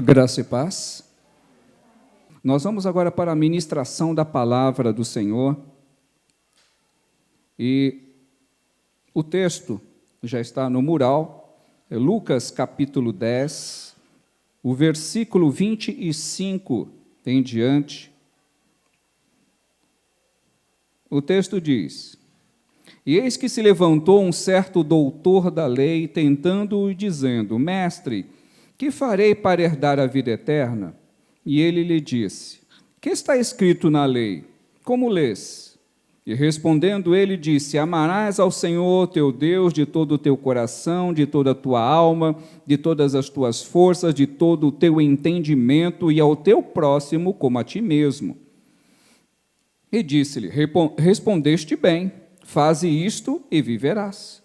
Graça e paz. Nós vamos agora para a ministração da palavra do Senhor. E o texto já está no mural, é Lucas capítulo 10, o versículo 25 em diante. O texto diz: E eis que se levantou um certo doutor da lei, tentando-o e dizendo: Mestre, que farei para herdar a vida eterna? E ele lhe disse: Que está escrito na lei? Como lês? E respondendo ele disse: Amarás ao Senhor teu Deus de todo o teu coração, de toda a tua alma, de todas as tuas forças, de todo o teu entendimento, e ao teu próximo como a ti mesmo. E disse-lhe: Respondeste bem, faze isto e viverás.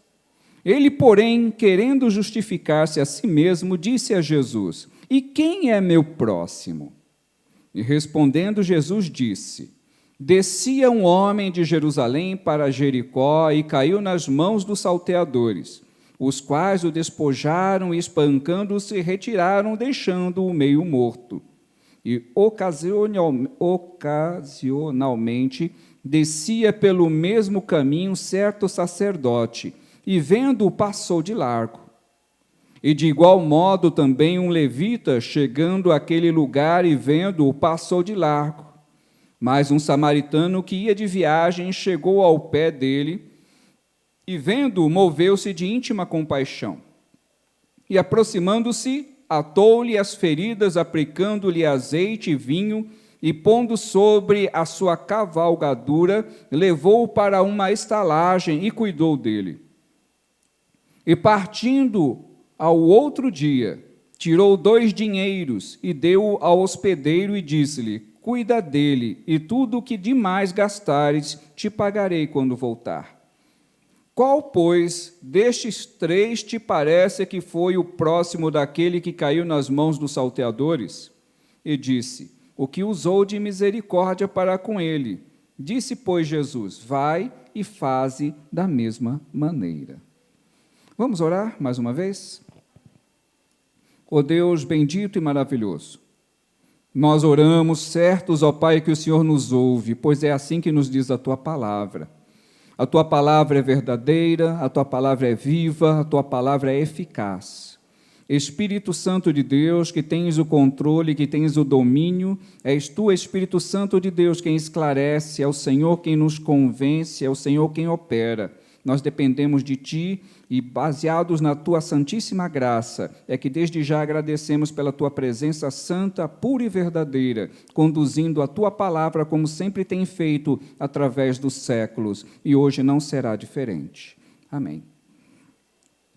Ele, porém, querendo justificar-se a si mesmo, disse a Jesus: E quem é meu próximo? E respondendo, Jesus disse: Descia um homem de Jerusalém para Jericó e caiu nas mãos dos salteadores, os quais o despojaram e, espancando-se, retiraram, deixando-o meio morto. E ocasionalmente descia pelo mesmo caminho certo sacerdote, e vendo-o passou de largo. E de igual modo também um levita, chegando àquele lugar e vendo-o, passou de largo. Mas um samaritano que ia de viagem chegou ao pé dele, e vendo-o, moveu-se de íntima compaixão. E aproximando-se, atou-lhe as feridas, aplicando-lhe azeite e vinho, e pondo sobre a sua cavalgadura, levou-o para uma estalagem e cuidou dele. E partindo ao outro dia, tirou 2 dinheiros e deu ao hospedeiro e disse-lhe: Cuida dele, e tudo o que demais gastares te pagarei quando voltar. Qual, pois, destes 3 te parece que foi o próximo daquele que caiu nas mãos dos salteadores? E disse: O que usou de misericórdia para com ele. Disse, pois, Jesus: Vai e faze da mesma maneira. Vamos orar mais uma vez? Ó Deus bendito e maravilhoso, nós oramos certos, ó Pai, que o Senhor nos ouve, pois é assim que nos diz a Tua palavra. A Tua palavra é verdadeira, a Tua palavra é viva, a Tua palavra é eficaz. Espírito Santo de Deus, que tens o controle, que tens o domínio, és Tu, Espírito Santo de Deus, quem esclarece, é o Senhor quem nos convence, é o Senhor quem opera. Nós dependemos de Ti e, baseados na Tua santíssima graça, é que desde já agradecemos pela Tua presença santa, pura e verdadeira, conduzindo a Tua palavra como sempre tem feito através dos séculos, e hoje não será diferente. Amém.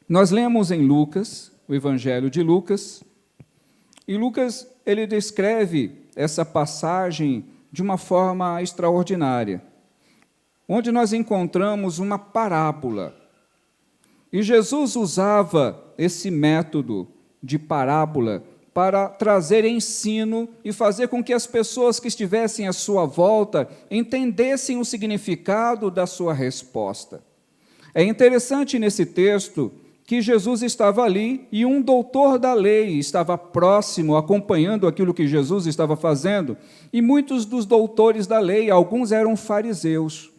Nós lemos em Lucas, o Evangelho de Lucas, e Lucas ele descreve essa passagem de uma forma extraordinária, onde nós encontramos uma parábola. E Jesus usava esse método de parábola para trazer ensino e fazer com que as pessoas que estivessem à sua volta entendessem o significado da sua resposta. É interessante nesse texto que Jesus estava ali e um doutor da lei estava próximo, acompanhando aquilo que Jesus estava fazendo, e muitos dos doutores da lei, alguns eram fariseus.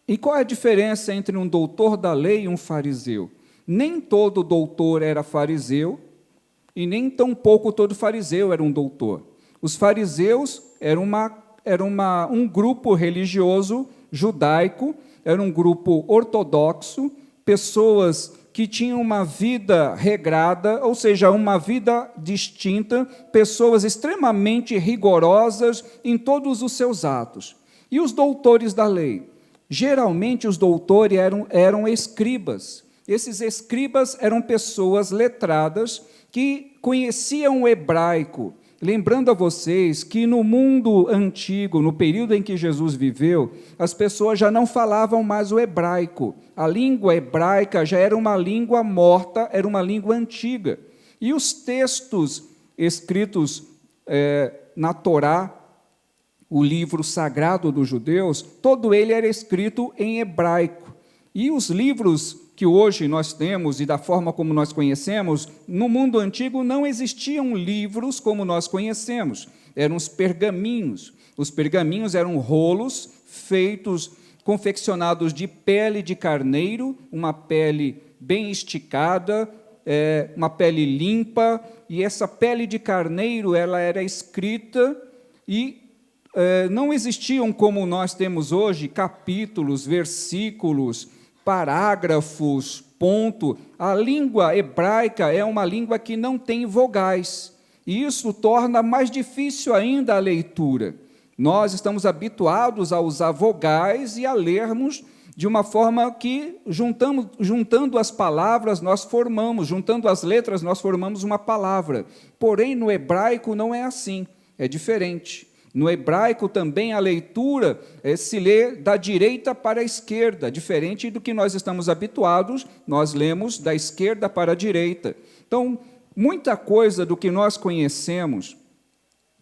E qual é a diferença entre um doutor da lei e um fariseu? Nem todo doutor era fariseu, e nem tampouco todo fariseu era um doutor. Os fariseus eram um grupo religioso judaico, era um grupo ortodoxo, pessoas que tinham uma vida regrada, ou seja, uma vida distinta, pessoas extremamente rigorosas em todos os seus atos. E os doutores da lei? Geralmente os doutores eram escribas. Esses escribas eram pessoas letradas que conheciam o hebraico. Lembrando a vocês que no mundo antigo, no período em que Jesus viveu, as pessoas já não falavam mais o hebraico. A língua hebraica já era uma língua morta, era uma língua antiga. E os textos escritos na Torá, o livro sagrado dos judeus, todo ele era escrito em hebraico. E os livros que hoje nós temos e da forma como nós conhecemos, no mundo antigo não existiam livros como nós conhecemos, eram os pergaminhos. Os pergaminhos eram rolos feitos, confeccionados de pele de carneiro, uma pele bem esticada, uma pele limpa, e essa pele de carneiro ela era escrita e não existiam, como nós temos hoje, capítulos, versículos, parágrafos, ponto. A língua hebraica é uma língua que não tem vogais, e isso torna mais difícil ainda a leitura. Nós estamos habituados a usar vogais e a lermos de uma forma que, juntando as palavras, nós formamos, juntando as letras, nós formamos uma palavra. Porém, no hebraico não é assim, é diferente. No hebraico também a leitura se lê da direita para a esquerda, diferente do que nós estamos habituados, nós lemos da esquerda para a direita. Então, muita coisa do que nós conhecemos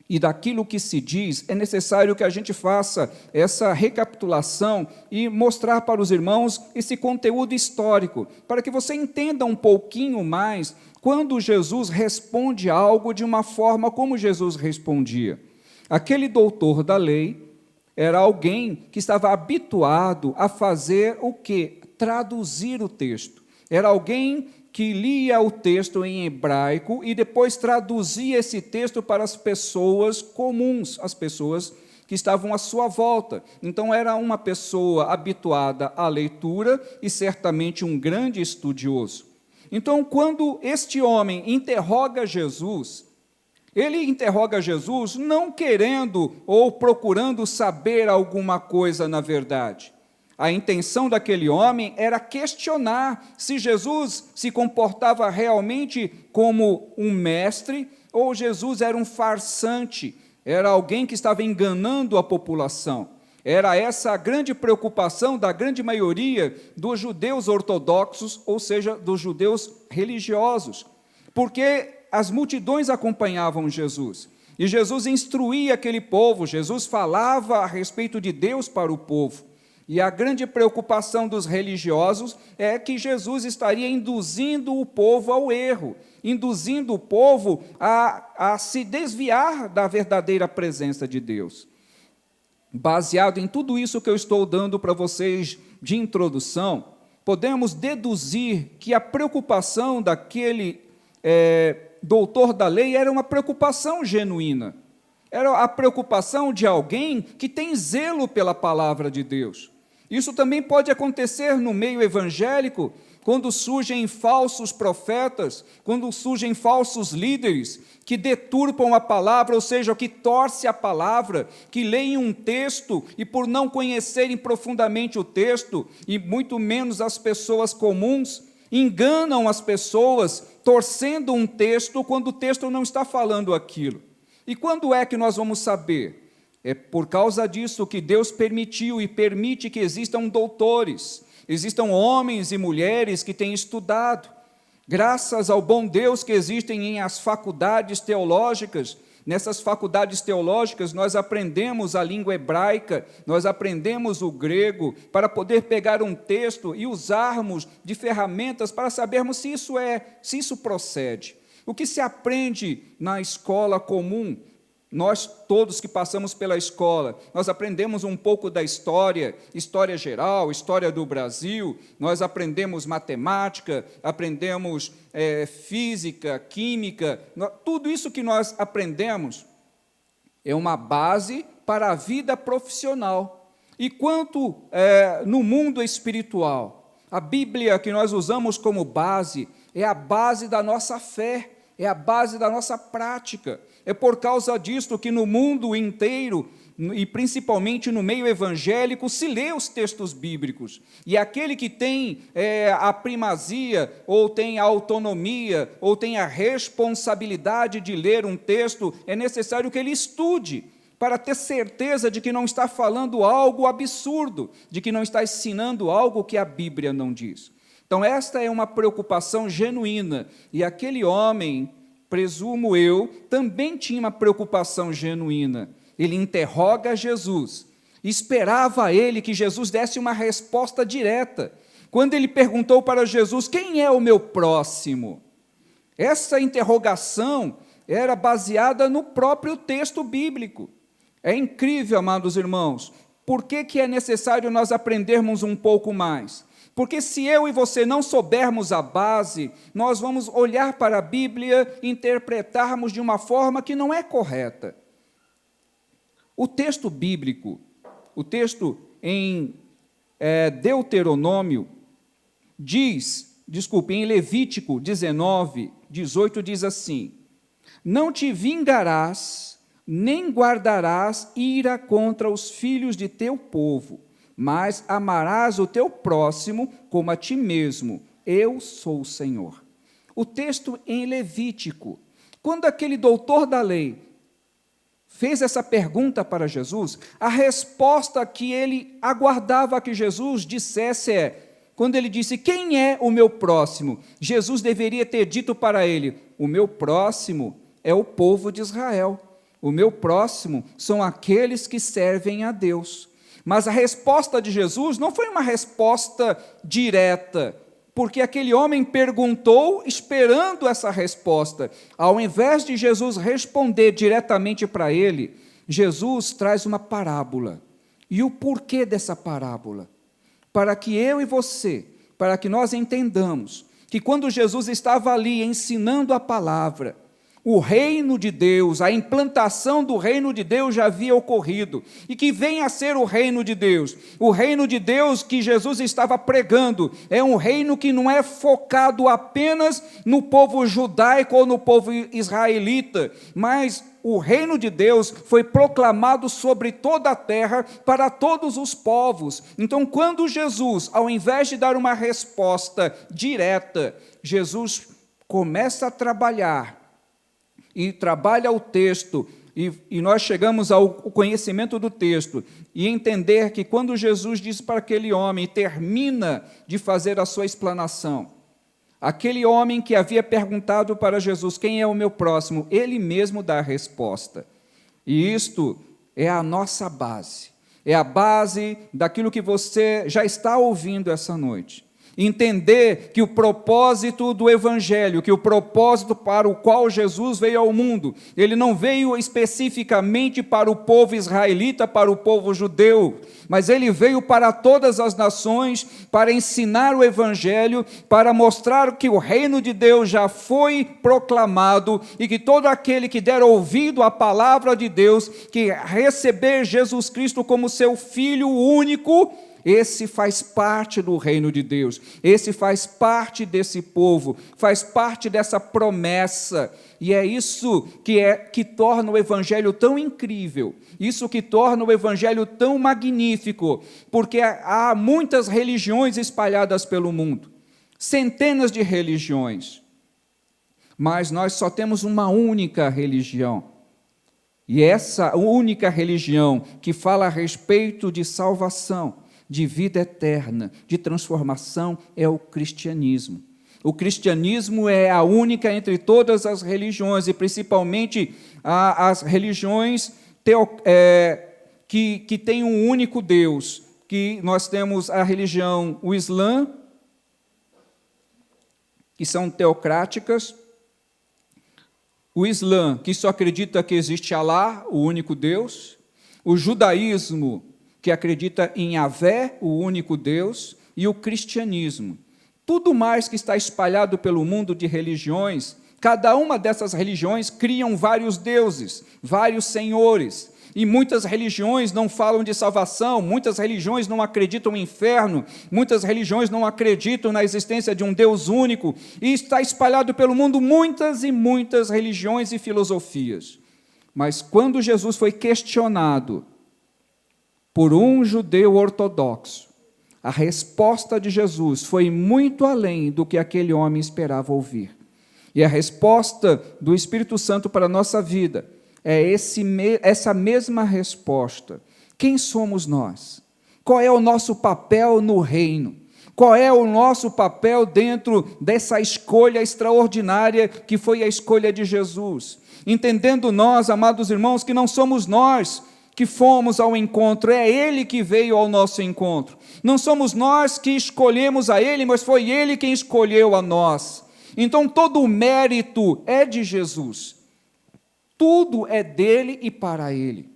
e daquilo que se diz, é necessário que a gente faça essa recapitulação e mostrar para os irmãos esse conteúdo histórico, para que você entenda um pouquinho mais quando Jesus responde algo de uma forma como Jesus respondia. Aquele doutor da lei era alguém que estava habituado a fazer o quê? Traduzir o texto. Era alguém que lia o texto em hebraico e depois traduzia esse texto para as pessoas comuns, as pessoas que estavam à sua volta. Então, era uma pessoa habituada à leitura e certamente um grande estudioso. Então, quando este homem interroga Jesus, ele interroga Jesus não querendo ou procurando saber alguma coisa na verdade. A intenção daquele homem era questionar se Jesus se comportava realmente como um mestre ou Jesus era um farsante, era alguém que estava enganando a população. Era essa a grande preocupação da grande maioria dos judeus ortodoxos, ou seja, dos judeus religiosos, porque as multidões acompanhavam Jesus, e Jesus instruía aquele povo, Jesus falava a respeito de Deus para o povo, e a grande preocupação dos religiosos é que Jesus estaria induzindo o povo ao erro, induzindo o povo a se desviar da verdadeira presença de Deus. Baseado em tudo isso que eu estou dando para vocês de introdução, podemos deduzir que a preocupação daquele doutor da lei era uma preocupação genuína. Era a preocupação de alguém que tem zelo pela palavra de Deus. Isso também pode acontecer no meio evangélico, quando surgem falsos profetas, quando surgem falsos líderes que deturpam a palavra, ou seja, que torcem a palavra, que leem um texto e por não conhecerem profundamente o texto, e muito menos as pessoas comuns, enganam as pessoas torcendo um texto quando o texto não está falando aquilo. E quando é que nós vamos saber? É por causa disso que Deus permitiu e permite que existam doutores, existam homens e mulheres que têm estudado. Graças ao bom Deus que existem em as faculdades teológicas, nessas faculdades teológicas nós aprendemos a língua hebraica, nós aprendemos o grego, para poder pegar um texto e usarmos de ferramentas para sabermos se isso procede. O que se aprende na escola comum, nós todos que passamos pela escola, nós aprendemos um pouco da história geral, história do Brasil, nós aprendemos matemática, aprendemos física, química, tudo isso que nós aprendemos é uma base para a vida profissional. E quanto no mundo espiritual, a Bíblia que nós usamos como base é a base da nossa fé, é a base da nossa prática. É por causa disto que no mundo inteiro, e principalmente no meio evangélico, se lê os textos bíblicos. E aquele que tem a primazia, ou tem a autonomia, ou tem a responsabilidade de ler um texto, é necessário que ele estude, para ter certeza de que não está falando algo absurdo, de que não está ensinando algo que a Bíblia não diz. Então, esta é uma preocupação genuína, e aquele homem, presumo eu, também tinha uma preocupação genuína. Ele interroga Jesus, esperava ele que Jesus desse uma resposta direta, quando ele perguntou para Jesus: quem é o meu próximo? Essa interrogação era baseada no próprio texto bíblico. É incrível, amados irmãos. Por que é necessário nós aprendermos um pouco mais? Porque se eu e você não soubermos a base, nós vamos olhar para a Bíblia e interpretarmos de uma forma que não é correta. O texto bíblico, o texto em Deuteronômio, em Levítico 19, 18, diz assim: não te vingarás, nem guardarás ira contra os filhos de teu povo, mas amarás o teu próximo como a ti mesmo. Eu sou o Senhor. O texto em Levítico, quando aquele doutor da lei fez essa pergunta para Jesus, a resposta que ele aguardava que Jesus dissesse quando ele disse: quem é o meu próximo? Jesus deveria ter dito para ele: o meu próximo é o povo de Israel. O meu próximo são aqueles que servem a Deus. Mas a resposta de Jesus não foi uma resposta direta, porque aquele homem perguntou esperando essa resposta. Ao invés de Jesus responder diretamente para ele, Jesus traz uma parábola. E o porquê dessa parábola? Para que eu e você, para que nós entendamos que quando Jesus estava ali ensinando a palavra, o reino de Deus, a implantação do reino de Deus já havia ocorrido. E que venha a ser o reino de Deus. O reino de Deus que Jesus estava pregando é um reino que não é focado apenas no povo judaico ou no povo israelita, mas o reino de Deus foi proclamado sobre toda a terra para todos os povos. Então, quando Jesus, ao invés de dar uma resposta direta, Jesus começa a trabalhar, e trabalha o texto, e nós chegamos ao conhecimento do texto, e entender que quando Jesus diz para aquele homem, e termina de fazer a sua explanação, aquele homem que havia perguntado para Jesus: quem é o meu próximo? Ele mesmo dá a resposta. E isto é a nossa base, é a base daquilo que você já está ouvindo essa noite. Entender que o propósito do Evangelho, que o propósito para o qual Jesus veio ao mundo, ele não veio especificamente para o povo israelita, para o povo judeu, mas ele veio para todas as nações, para ensinar o Evangelho, para mostrar que o reino de Deus já foi proclamado e que todo aquele que der ouvido à palavra de Deus, que receber Jesus Cristo como seu Filho único, esse faz parte do reino de Deus, esse faz parte desse povo, faz parte dessa promessa, e é isso que torna o Evangelho tão incrível, isso que torna o Evangelho tão magnífico, porque há muitas religiões espalhadas pelo mundo, centenas de religiões, mas nós só temos uma única religião, e essa única religião que fala a respeito de salvação, de vida eterna, de transformação, é o cristianismo. O cristianismo é a única entre todas as religiões, e principalmente as religiões que têm um único Deus, que nós temos a religião, o Islã, que são teocráticas, o Islã, que só acredita que existe Alá, o único Deus, o judaísmo, que acredita em Yahvé, o único Deus, e o cristianismo. Tudo mais que está espalhado pelo mundo de religiões, cada uma dessas religiões criam vários deuses, vários senhores, e muitas religiões não falam de salvação, muitas religiões não acreditam no inferno, muitas religiões não acreditam na existência de um Deus único, e está espalhado pelo mundo muitas e muitas religiões e filosofias. Mas quando Jesus foi questionado por um judeu ortodoxo, a resposta de Jesus foi muito além do que aquele homem esperava ouvir. E a resposta do Espírito Santo para a nossa vida é essa mesma resposta. Quem somos nós? Qual é o nosso papel no reino? Qual é o nosso papel dentro dessa escolha extraordinária que foi a escolha de Jesus? Entendendo nós, amados irmãos, que não somos nós que fomos ao encontro, é Ele que veio ao nosso encontro. Não somos nós que escolhemos a Ele, mas foi Ele quem escolheu a nós. Então todo o mérito é de Jesus. Tudo é dele e para Ele.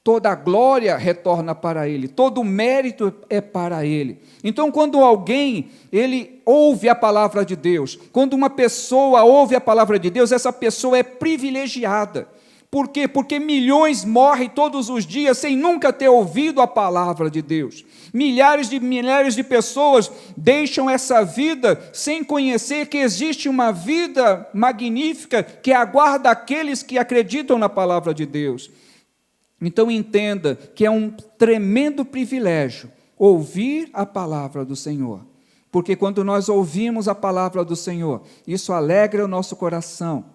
Toda a glória retorna para Ele, todo o mérito é para Ele. Então, quando alguém, ele ouve a palavra de Deus, quando uma pessoa ouve a palavra de Deus, essa pessoa é privilegiada. Por quê? Porque milhões morrem todos os dias sem nunca ter ouvido a palavra de Deus. Milhares de pessoas deixam essa vida sem conhecer que existe uma vida magnífica que aguarda aqueles que acreditam na palavra de Deus. Então entenda que é um tremendo privilégio ouvir a palavra do Senhor. Porque quando nós ouvimos a palavra do Senhor, isso alegra o nosso coração,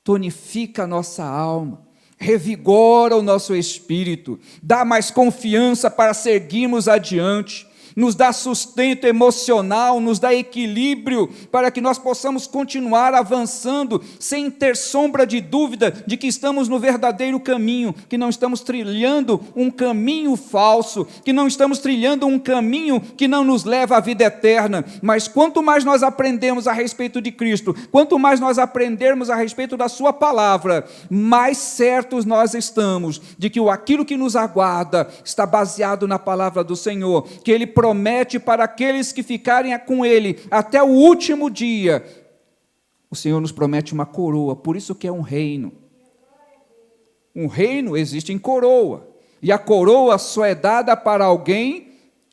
tonifica a nossa alma, revigora o nosso espírito, dá mais confiança para seguirmos adiante, nos dá sustento emocional, nos dá equilíbrio para que nós possamos continuar avançando sem ter sombra de dúvida de que estamos no verdadeiro caminho, que não estamos trilhando um caminho falso, que não estamos trilhando um caminho que não nos leva à vida eterna. Mas quanto mais nós aprendemos a respeito de Cristo, quanto mais nós aprendermos a respeito da sua palavra, mais certos nós estamos de que aquilo que nos aguarda está baseado na palavra do Senhor, que Ele promete para aqueles que ficarem com Ele até o último dia. O Senhor nos promete uma coroa, por isso que é um reino. Um reino existe em coroa, e a coroa só é dada para alguém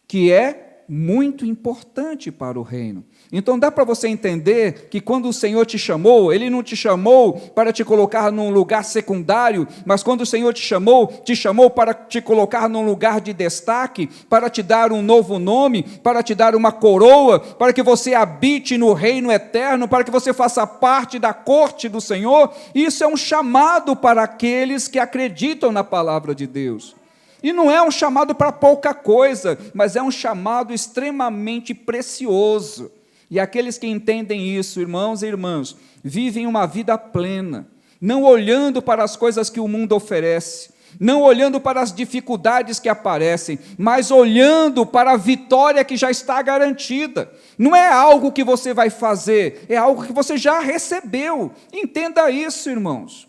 que é muito importante para o reino. Então dá para você entender que quando o Senhor te chamou, Ele não te chamou para te colocar num lugar secundário, mas quando o Senhor te chamou para te colocar num lugar de destaque, para te dar um novo nome, para te dar uma coroa, para que você habite no reino eterno, para que você faça parte da corte do Senhor. Isso é um chamado para aqueles que acreditam na palavra de Deus. E não é um chamado para pouca coisa, mas é um chamado extremamente precioso. E aqueles que entendem isso, irmãos e irmãs, vivem uma vida plena, não olhando para as coisas que o mundo oferece, não olhando para as dificuldades que aparecem, mas olhando para a vitória que já está garantida. Não é algo que você vai fazer, é algo que você já recebeu. Entenda isso, irmãos.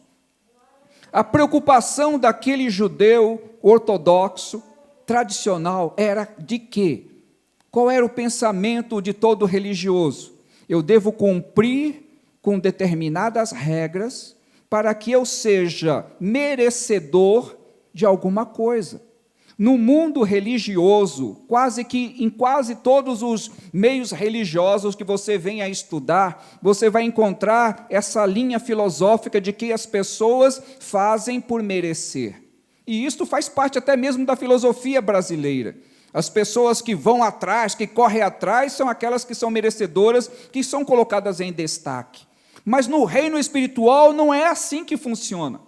A preocupação daquele judeu ortodoxo, tradicional, era de quê? Qual era o pensamento de todo religioso? Eu devo cumprir com determinadas regras para que eu seja merecedor de alguma coisa. No mundo religioso, em quase todos os meios religiosos que você venha a estudar, você vai encontrar essa linha filosófica de que as pessoas fazem por merecer. E isto faz parte até mesmo da filosofia brasileira. As pessoas que vão atrás, que correm atrás, são aquelas que são merecedoras, que são colocadas em destaque. Mas no reino espiritual não é assim que funciona.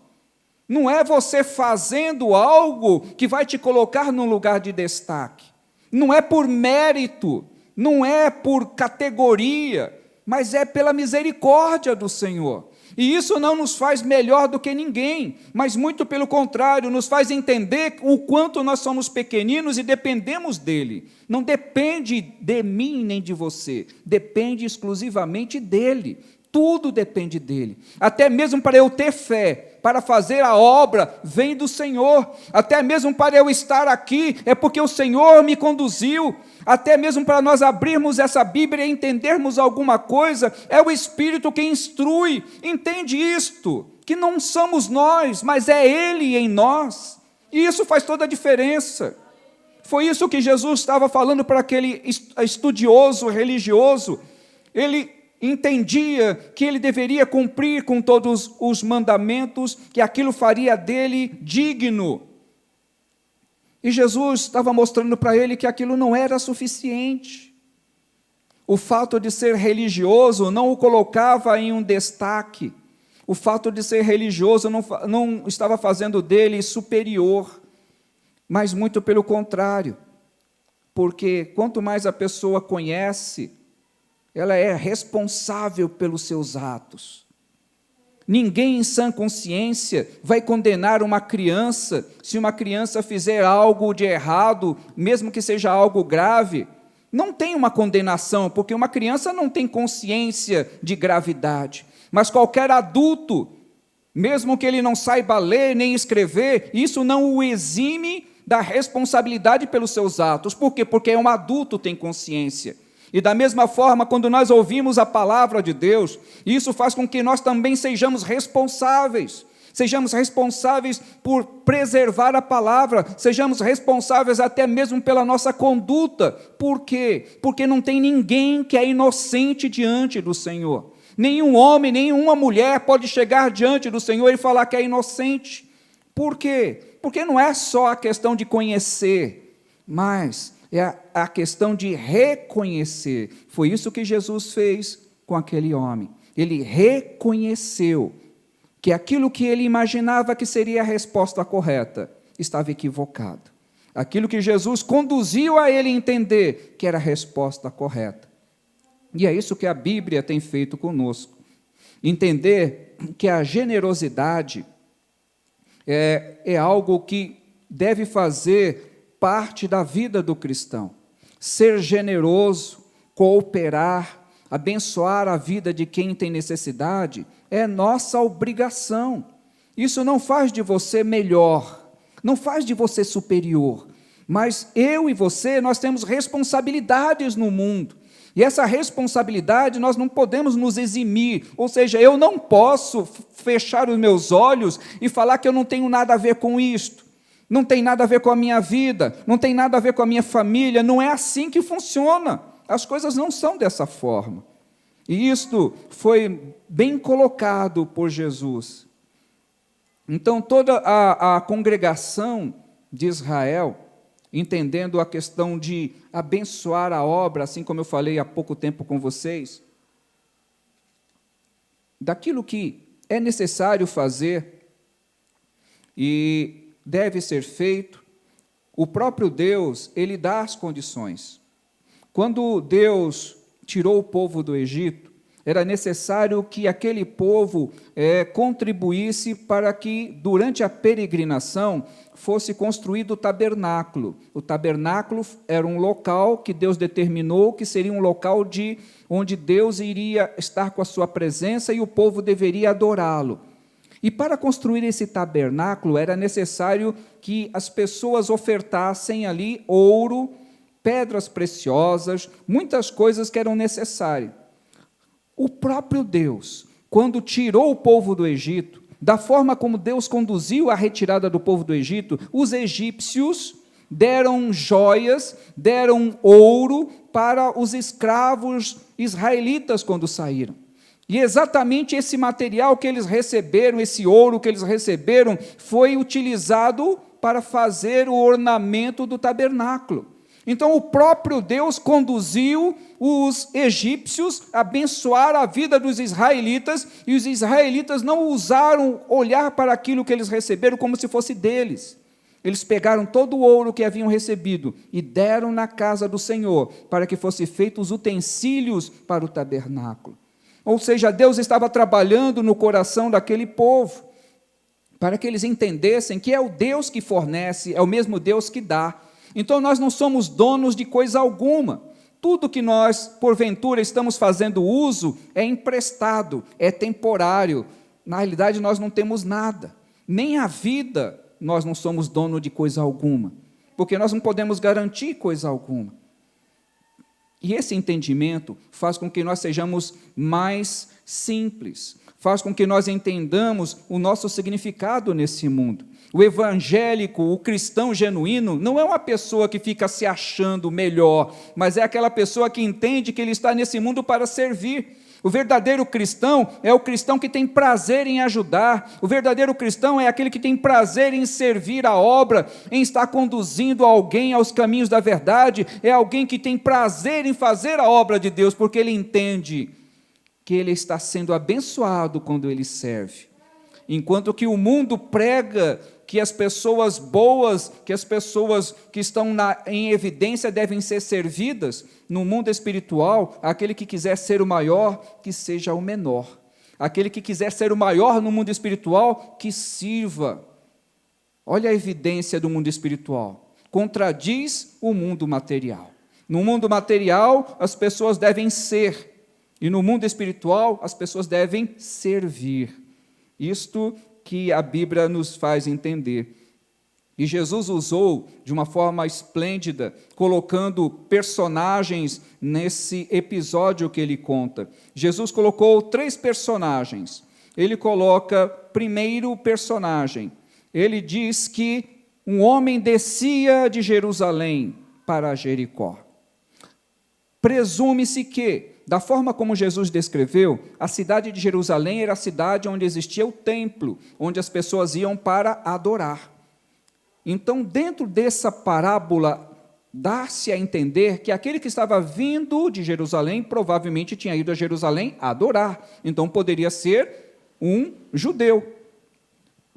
Não é você fazendo algo que vai te colocar num lugar de destaque. Não é por mérito, não é por categoria, mas é pela misericórdia do Senhor. E isso não nos faz melhor do que ninguém, mas muito pelo contrário, nos faz entender o quanto nós somos pequeninos e dependemos dele. Não depende de mim nem de você, depende exclusivamente dele. Tudo depende dele. Até mesmo para eu ter fé, para fazer a obra, vem do Senhor. Até mesmo para eu estar aqui, é porque o Senhor me conduziu. Até mesmo para nós abrirmos essa Bíblia e entendermos alguma coisa, é o Espírito quem instrui. Entende isto? Que não somos nós, mas é Ele em nós. E isso faz toda a diferença. Foi isso que Jesus estava falando para aquele estudioso religioso. Ele entendia que ele deveria cumprir com todos os mandamentos, que aquilo faria dele digno. E Jesus estava mostrando para ele que aquilo não era suficiente. O fato de ser religioso não o colocava em um destaque. O fato de ser religioso não estava fazendo dele superior, mas muito pelo contrário. Porque quanto mais a pessoa conhece, ela é responsável pelos seus atos. Ninguém em sã consciência vai condenar uma criança se uma criança fizer algo de errado, mesmo que seja algo grave. Não tem uma condenação, porque uma criança não tem consciência de gravidade. Mas qualquer adulto, mesmo que ele não saiba ler nem escrever, isso não o exime da responsabilidade pelos seus atos. Por quê? Porque um adulto tem consciência. E da mesma forma, quando nós ouvimos a palavra de Deus, isso faz com que nós também sejamos responsáveis por preservar a palavra, sejamos responsáveis até mesmo pela nossa conduta. Por quê? Porque não tem ninguém que é inocente diante do Senhor. Nenhum homem, nenhuma mulher pode chegar diante do Senhor e falar que é inocente. Por quê? Porque não é só a questão de conhecer, mas é a questão de reconhecer. Foi isso que Jesus fez com aquele homem. Ele reconheceu que aquilo que ele imaginava que seria a resposta correta estava equivocado. Aquilo que Jesus conduziu a ele entender que era a resposta correta. E é isso que a Bíblia tem feito conosco. Entender que a generosidade é algo que deve fazer parte da vida do cristão. Ser generoso, cooperar, abençoar a vida de quem tem necessidade é nossa obrigação. Isso não faz de você melhor, não faz de você superior, mas eu e você, nós temos responsabilidades no mundo. E essa responsabilidade nós não podemos nos eximir, ou seja, eu não posso fechar os meus olhos e falar que eu não tenho nada a ver com isto. Não tem nada a ver com a minha vida, não tem nada a ver com a minha família, não é assim que funciona. As coisas não são dessa forma. E isto foi bem colocado por Jesus. Então, toda a congregação de Israel, entendendo a questão de abençoar a obra, assim como eu falei há pouco tempo com vocês, daquilo que é necessário fazer e deve ser feito, o próprio Deus, ele dá as condições. Quando Deus tirou o povo do Egito, era necessário que aquele povo contribuísse para que, durante a peregrinação, fosse construído o tabernáculo. O tabernáculo era um local que Deus determinou que seria um local onde Deus iria estar com a sua presença e o povo deveria adorá-lo. E para construir esse tabernáculo era necessário que as pessoas ofertassem ali ouro, pedras preciosas, muitas coisas que eram necessárias. O próprio Deus, quando tirou o povo do Egito, da forma como Deus conduziu a retirada do povo do Egito, os egípcios deram joias, deram ouro para os escravos israelitas quando saíram. E exatamente esse material que eles receberam, esse ouro que eles receberam, foi utilizado para fazer o ornamento do tabernáculo. Então, o próprio Deus conduziu os egípcios a abençoar a vida dos israelitas, e os israelitas não ousaram olhar para aquilo que eles receberam como se fosse deles. Eles pegaram todo o ouro que haviam recebido e deram na casa do Senhor, para que fossem feitos utensílios para o tabernáculo. Ou seja, Deus estava trabalhando no coração daquele povo, para que eles entendessem que é o Deus que fornece, é o mesmo Deus que dá. Então, nós não somos donos de coisa alguma. Tudo que nós, porventura, estamos fazendo uso é emprestado, é temporário. Na realidade, nós não temos nada. Nem a vida nós não somos dono de coisa alguma, porque nós não podemos garantir coisa alguma. E esse entendimento faz com que nós sejamos mais simples, faz com que nós entendamos o nosso significado nesse mundo. O evangélico, o cristão genuíno, não é uma pessoa que fica se achando melhor, mas é aquela pessoa que entende que ele está nesse mundo para servir. O verdadeiro cristão é o cristão que tem prazer em ajudar. O verdadeiro cristão é aquele que tem prazer em servir a obra, em estar conduzindo alguém aos caminhos da verdade. É alguém que tem prazer em fazer a obra de Deus, porque ele entende que ele está sendo abençoado quando ele serve. Enquanto que o mundo prega que as pessoas boas, que as pessoas que estão em evidência devem ser servidas, no mundo espiritual, aquele que quiser ser o maior, que seja o menor. Aquele que quiser ser o maior no mundo espiritual, que sirva. Olha a evidência do mundo espiritual. Contradiz o mundo material. No mundo material, as pessoas devem ser. E no mundo espiritual, as pessoas devem servir. Isto que a Bíblia nos faz entender. E Jesus usou de uma forma esplêndida, colocando personagens nesse episódio que ele conta. Jesus colocou 3 personagens. Ele coloca, primeiro personagem, ele diz que um homem descia de Jerusalém para Jericó. Presume-se que, da forma como Jesus descreveu, a cidade de Jerusalém era a cidade onde existia o templo, onde as pessoas iam para adorar. Então, dentro dessa parábola, dá-se a entender que aquele que estava vindo de Jerusalém provavelmente tinha ido a Jerusalém adorar. Então, poderia ser um judeu.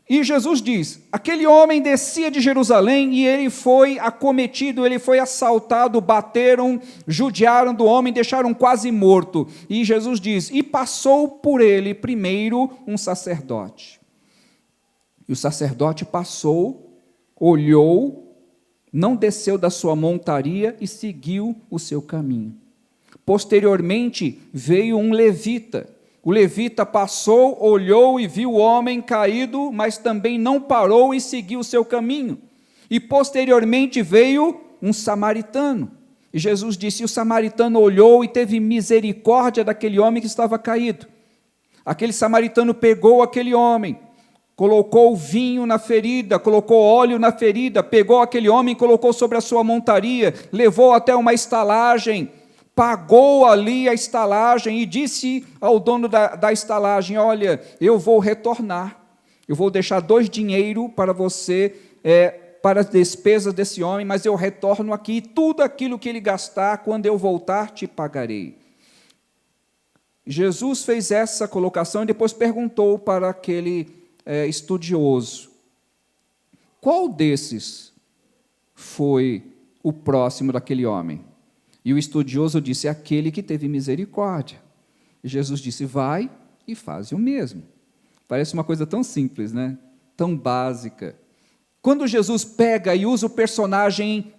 E Jesus diz, aquele homem descia de Jerusalém e ele foi acometido, ele foi assaltado, bateram, judiaram do homem, deixaram quase morto. E Jesus diz, e passou por ele primeiro um sacerdote. E o sacerdote passou, olhou, não desceu da sua montaria e seguiu o seu caminho. Posteriormente veio um levita. O levita passou, olhou e viu o homem caído, mas também não parou e seguiu o seu caminho. E posteriormente veio um samaritano. E Jesus disse, o samaritano olhou e teve misericórdia daquele homem que estava caído. Aquele samaritano pegou aquele homem, colocou vinho na ferida, colocou óleo na ferida, pegou aquele homem, colocou sobre a sua montaria, levou até uma estalagem, pagou ali a estalagem e disse ao dono da estalagem, olha, eu vou retornar, eu vou deixar 2 dinheiro para você, para as despesas desse homem, mas eu retorno aqui, tudo aquilo que ele gastar, quando eu voltar, te pagarei. Jesus fez essa colocação e depois perguntou para aquele estudioso, qual desses foi o próximo daquele homem? E o estudioso disse, aquele que teve misericórdia. E Jesus disse, vai e faz o mesmo. Parece uma coisa tão simples, né? Tão básica. Quando Jesus pega e usa o personagem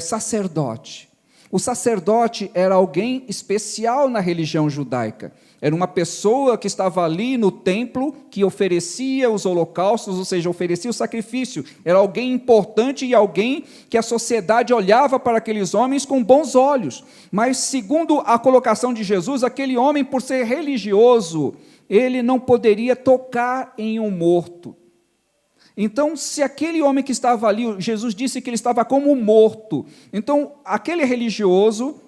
sacerdote, o sacerdote era alguém especial na religião judaica. Era uma pessoa que estava ali no templo, que oferecia os holocaustos, ou seja, oferecia o sacrifício. Era alguém importante e alguém que a sociedade olhava para aqueles homens com bons olhos. Mas, segundo a colocação de Jesus, aquele homem, por ser religioso, ele não poderia tocar em um morto. Então, se aquele homem que estava ali, Jesus disse que ele estava como morto. Então, aquele religioso,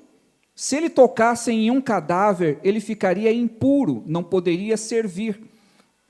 se ele tocasse em um cadáver, ele ficaria impuro, não poderia servir.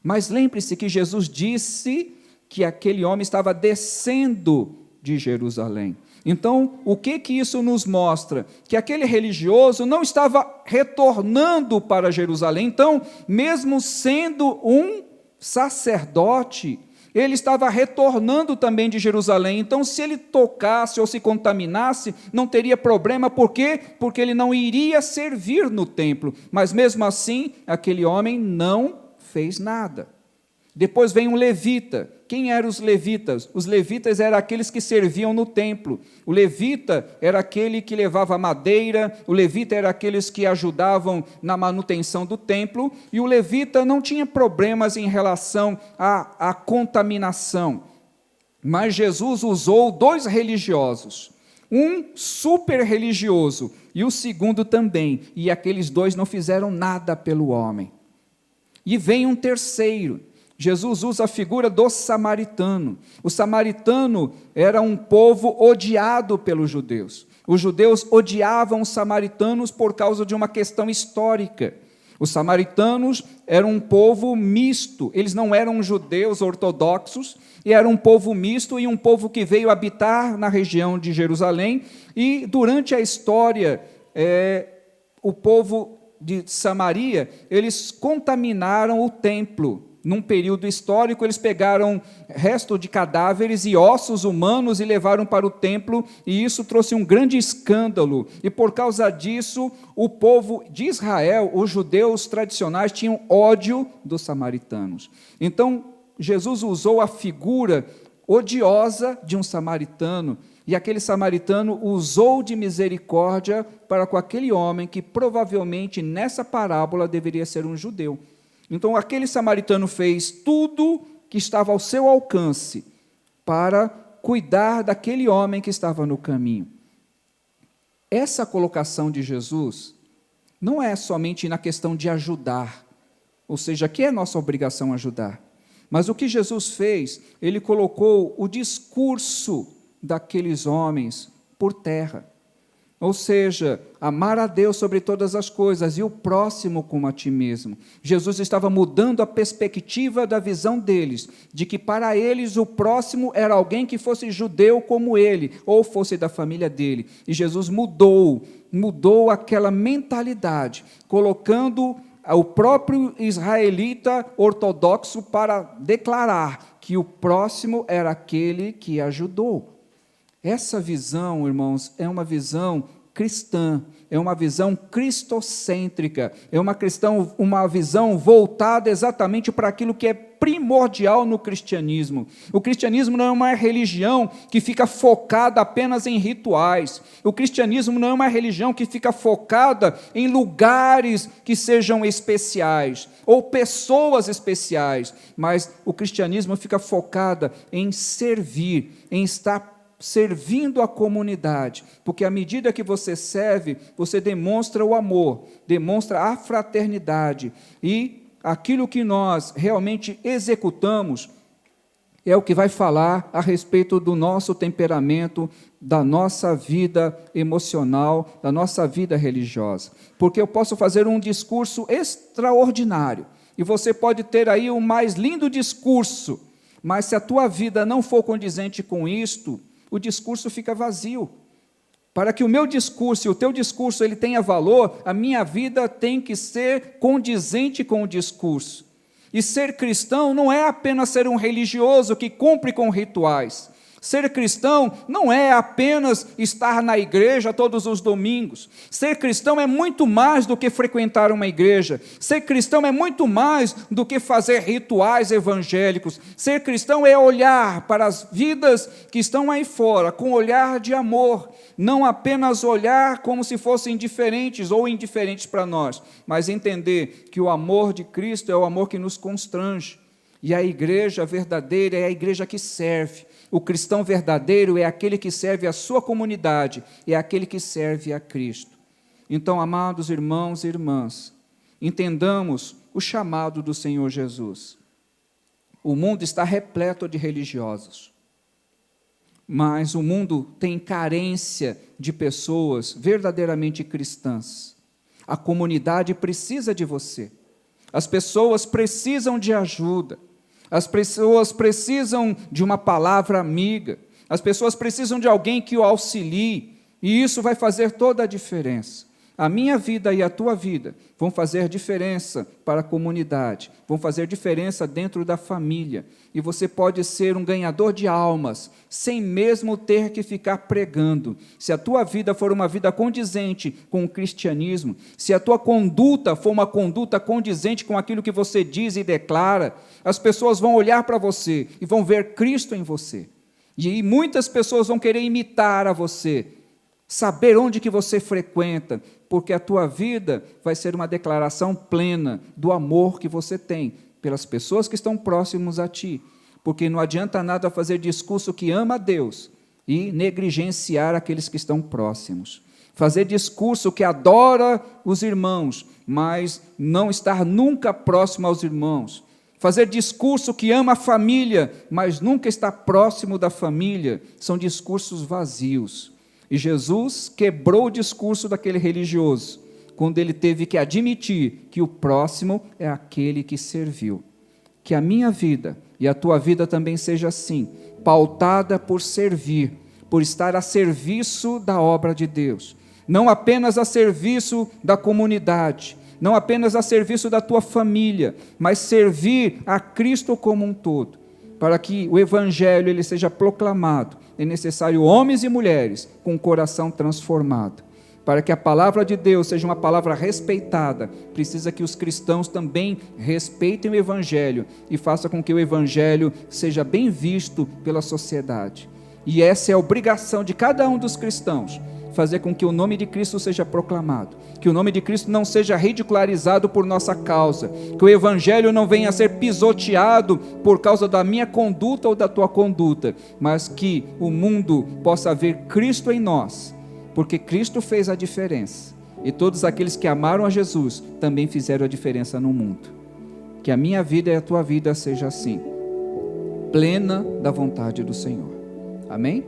Mas lembre-se que Jesus disse que aquele homem estava descendo de Jerusalém. Então, o que isso nos mostra? Que aquele religioso não estava retornando para Jerusalém. Então, mesmo sendo um sacerdote, ele estava retornando também de Jerusalém. Então, se ele tocasse ou se contaminasse, não teria problema. Por quê? Porque ele não iria servir no templo. Mas, mesmo assim, aquele homem não fez nada. Depois vem um levita. Quem eram os levitas? Os levitas eram aqueles que serviam no templo. O levita era aquele que levava madeira, o levita era aqueles que ajudavam na manutenção do templo, e o levita não tinha problemas em relação à contaminação. Mas Jesus usou 2 religiosos, um super religioso e o segundo também, e aqueles 2 não fizeram nada pelo homem. E vem um terceiro. Jesus usa a figura do samaritano. O samaritano era um povo odiado pelos judeus. Os judeus odiavam os samaritanos por causa de uma questão histórica. Os samaritanos eram um povo misto, eles não eram judeus ortodoxos, e era um povo misto e um povo que veio habitar na região de Jerusalém, e durante a história, o povo de Samaria, eles contaminaram o templo. num período histórico, eles pegaram resto de cadáveres e ossos humanos e levaram para o templo, e isso trouxe um grande escândalo. E por causa disso, o povo de Israel, os judeus tradicionais, tinham ódio dos samaritanos. Então, Jesus usou a figura odiosa de um samaritano, e aquele samaritano usou de misericórdia para com aquele homem que provavelmente nessa parábola deveria ser um judeu. Então, aquele samaritano fez tudo que estava ao seu alcance para cuidar daquele homem que estava no caminho. Essa colocação de Jesus não é somente na questão de ajudar, ou seja, que é nossa obrigação ajudar, mas o que Jesus fez, ele colocou o discurso daqueles homens por terra. Ou seja, amar a Deus sobre todas as coisas e o próximo como a ti mesmo. Jesus estava mudando a perspectiva da visão deles, de que para eles o próximo era alguém que fosse judeu como ele, ou fosse da família dele. E Jesus mudou aquela mentalidade, colocando o próprio israelita ortodoxo para declarar que o próximo era aquele que ajudou. Essa visão, irmãos, é uma visão cristã, é uma visão cristocêntrica, é uma visão voltada exatamente para aquilo que é primordial no cristianismo. O cristianismo não é uma religião que fica focada apenas em rituais. O cristianismo não é uma religião que fica focada em lugares que sejam especiais, ou pessoas especiais, mas o cristianismo fica focada em servir, em estar servindo a comunidade, porque à medida que você serve, você demonstra o amor, demonstra a fraternidade, e aquilo que nós realmente executamos é o que vai falar a respeito do nosso temperamento, da nossa vida emocional, da nossa vida religiosa, porque eu posso fazer um discurso extraordinário, e você pode ter aí o mais lindo discurso, mas se a tua vida não for condizente com isto, o discurso fica vazio. Para que o meu discurso e o teu discurso ele tenha valor, a minha vida tem que ser condizente com o discurso. E ser cristão não é apenas ser um religioso que cumpre com rituais. Ser cristão não é apenas estar na igreja todos os domingos. Ser cristão é muito mais do que frequentar uma igreja. Ser cristão é muito mais do que fazer rituais evangélicos. Ser cristão é olhar para as vidas que estão aí fora com olhar de amor. Não apenas olhar como se fossem diferentes ou indiferentes para nós, mas entender que o amor de Cristo é o amor que nos constrange. E a igreja verdadeira é a igreja que serve. O cristão verdadeiro é aquele que serve a sua comunidade, é aquele que serve a Cristo. Então, amados irmãos e irmãs, entendamos o chamado do Senhor Jesus. O mundo está repleto de religiosos, mas o mundo tem carência de pessoas verdadeiramente cristãs. A comunidade precisa de você. As pessoas precisam de ajuda. As pessoas precisam de uma palavra amiga, as pessoas precisam de alguém que o auxilie, e isso vai fazer toda a diferença. A minha vida e a tua vida vão fazer diferença para a comunidade, vão fazer diferença dentro da família, e você pode ser um ganhador de almas, sem mesmo ter que ficar pregando. Se a tua vida for uma vida condizente com o cristianismo, se a tua conduta for uma conduta condizente com aquilo que você diz e declara, as pessoas vão olhar para você e vão ver Cristo em você. E aí muitas pessoas vão querer imitar a você, saber onde que você frequenta, porque a tua vida vai ser uma declaração plena do amor que você tem pelas pessoas que estão próximas a ti, porque não adianta nada fazer discurso que ama a Deus e negligenciar aqueles que estão próximos. Fazer discurso que adora os irmãos, mas não estar nunca próximo aos irmãos. Fazer discurso que ama a família, mas nunca está próximo da família, são discursos vazios. E Jesus quebrou o discurso daquele religioso, quando ele teve que admitir que o próximo é aquele que serviu. Que a minha vida e a tua vida também seja assim, pautada por servir, por estar a serviço da obra de Deus. Não apenas a serviço da comunidade, não apenas a serviço da tua família, mas servir a Cristo como um todo. Para que o Evangelho ele seja proclamado, é necessário homens e mulheres com o coração transformado. Para que a palavra de Deus seja uma palavra respeitada, precisa que os cristãos também respeitem o Evangelho e façam com que o Evangelho seja bem visto pela sociedade. E essa é a obrigação de cada um dos cristãos, fazer com que o nome de Cristo seja proclamado, que o nome de Cristo não seja ridicularizado por nossa causa, que o Evangelho não venha a ser pisoteado por causa da minha conduta ou da tua conduta, mas que o mundo possa ver Cristo em nós, porque Cristo fez a diferença, e todos aqueles que amaram a Jesus também fizeram a diferença no mundo. Que a minha vida e a tua vida seja assim, plena da vontade do Senhor. Amém?